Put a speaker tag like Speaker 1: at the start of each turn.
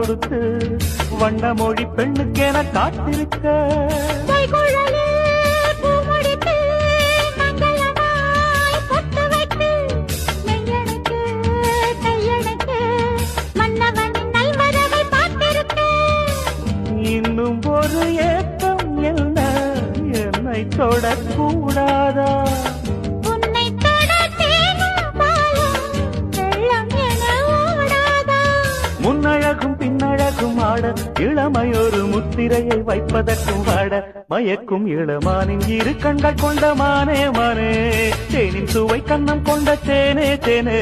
Speaker 1: கொடுத்து வண்ண மொழி பெண்ணுக்கென காத்திருக்க இன்னும் ஒரு ஏக்கம் என்ன என்னை தொடக்கூடாதா முன்னழகும் பின்னழகும் ஆட இளமையொரு முத்திரையை வைப்பதற்கும் வாட மயக்கும் இளமானின் இரு கண்கள் கொண்ட மானே மானே தேனின் சுவை கண்ணம் கொண்ட தேனே தேனே